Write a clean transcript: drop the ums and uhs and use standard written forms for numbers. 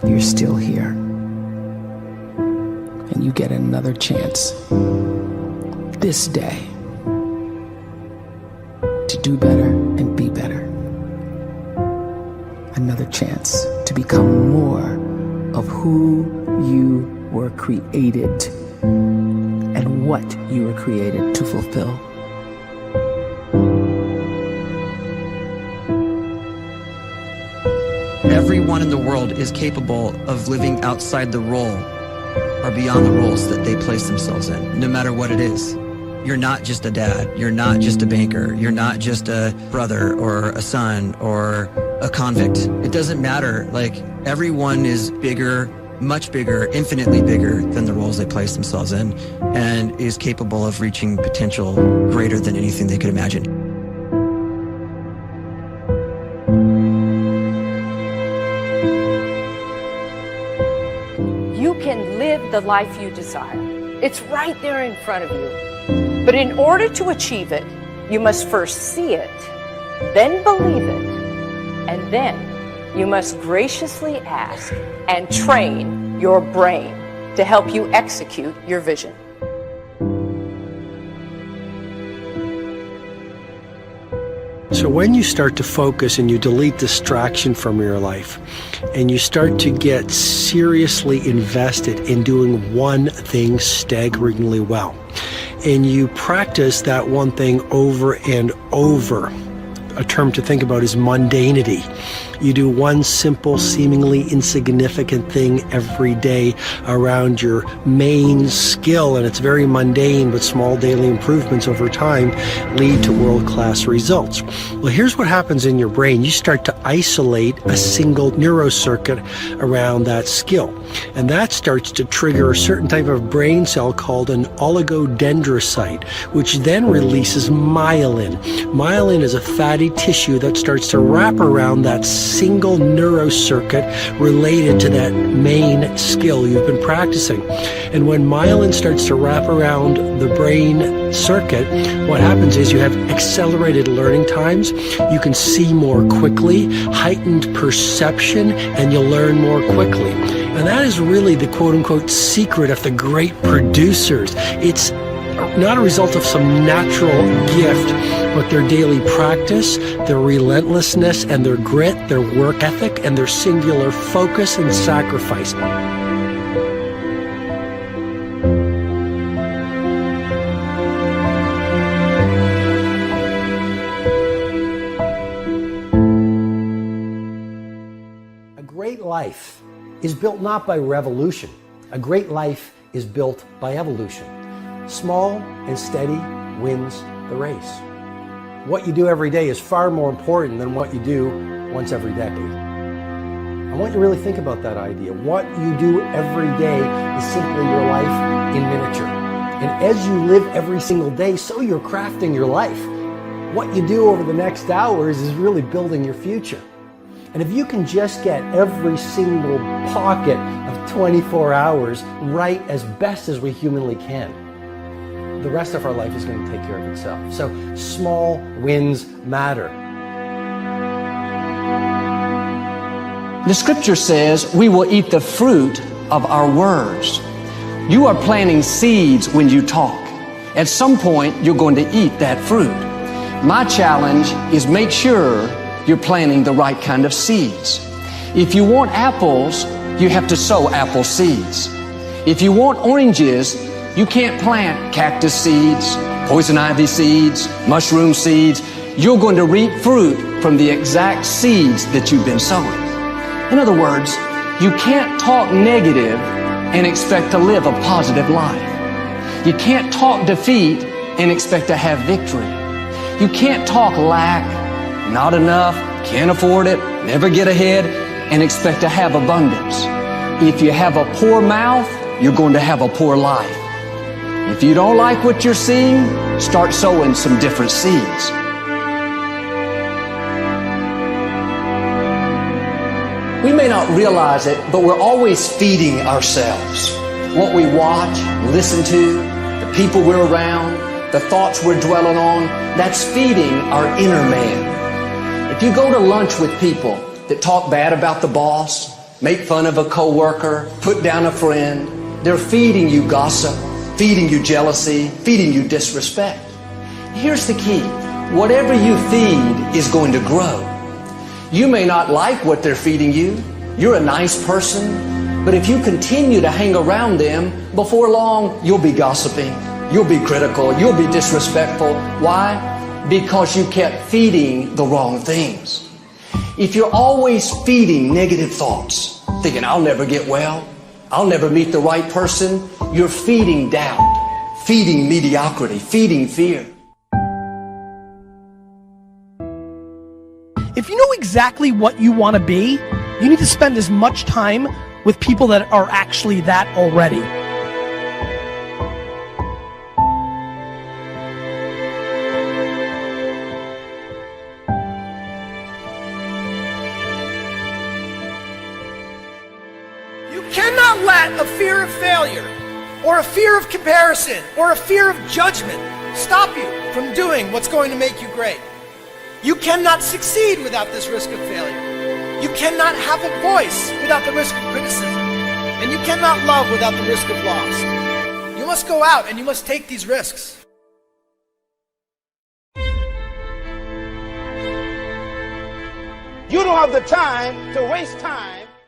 you're still here. And you get another chance this day to do better and be better. Another chance to become more of who you were created and what you were created to fulfill. Everyone in the world is capable of living outside the role or beyond the roles that they place themselves in, no matter what it is. You're not just a dad, you're not just a banker, you're not just a brother or a son or a convict. It doesn't matter. Like, everyone is bigger, much bigger, infinitely bigger than the roles they place themselves in, and is capable of reaching potential greater than anything they could imagine. You can live the life you desire. It's right there in front of you. But in order to achieve it, you must first see it, then believe it, and then you must graciously ask and train your brain to help you execute your vision. So when you start to focus and you delete distraction from your life, and you start to get seriously invested in doing one thing staggeringly well, and you practice that one thing over and over, a term to think about is mundanity. You do one simple, seemingly insignificant thing every day around your main skill, and it's very mundane, but small daily improvements over time lead to world-class results. Well, here's what happens in your brain. You start to isolate a single neurocircuit around that skill, and that starts to trigger a certain type of brain cell called an oligodendrocyte, which then releases myelin. Myelin is a fatty tissue that starts to wrap around that single neurocircuit related to that main skill you've been practicing. And when myelin starts to wrap around the brain circuit, what happens is you have accelerated learning times, you can see more quickly, heightened perception, and you'll learn more quickly. And that is really the quote-unquote secret of the great producers. It's not a result of some natural gift, but their daily practice, their relentlessness and their grit, their work ethic, and their singular focus and sacrifice. A great life is built not by revolution. A great life is built by evolution. Small and steady wins the race. What you do every day is far more important than what you do once every decade. I want you to really think about that idea. What you do every day is simply your life in miniature. And as you live every single day, so you're crafting your life. What you do over the next hours is really building your future. And if you can just get every single pocket of 24 hours right as best as we humanly can, the rest of our life is going to take care of itself. So small wins matter. The scripture says we will eat the fruit of our words. You are planting seeds when you talk. At some point, you're going to eat that fruit. My challenge is make sure you're planting the right kind of seeds. If you want apples, you have to sow apple seeds. If you want oranges, you can't plant cactus seeds, poison ivy seeds, mushroom seeds. You're going to reap fruit from the exact seeds that you've been sowing. In other words, you can't talk negative and expect to live a positive life. You can't talk defeat and expect to have victory. You can't talk lack, not enough, can't afford it, never get ahead, and expect to have abundance. If you have a poor mouth, you're going to have a poor life. If you don't like what you're seeing, start sowing some different seeds. We may not realize it, but we're always feeding ourselves. What we watch, listen to, the people we're around, the thoughts we're dwelling on, that's feeding our inner man. If you go to lunch with people that talk bad about the boss, make fun of a coworker, put down a friend. They're feeding you gossip, feeding you jealousy, feeding you disrespect. Here's the key. Whatever you feed is going to grow. You may not like what they're feeding you. You're a nice person. But if you continue to hang around them, before long, you'll be gossiping. You'll be critical. You'll be disrespectful. Why? Because you kept feeding the wrong things. If you're always feeding negative thoughts, thinking, I'll never get well, I'll never meet the right person, you're feeding doubt, feeding mediocrity, feeding fear. If you know exactly what you want to be, you need to spend as much time with people that are actually that already. You cannot let a fear of failure, or a fear of comparison, or a fear of judgment stop you from doing what's going to make you great. You cannot succeed without this risk of failure. You cannot have a voice without the risk of criticism. And you cannot love without the risk of loss. You must go out and you must take these risks. You don't have the time to waste time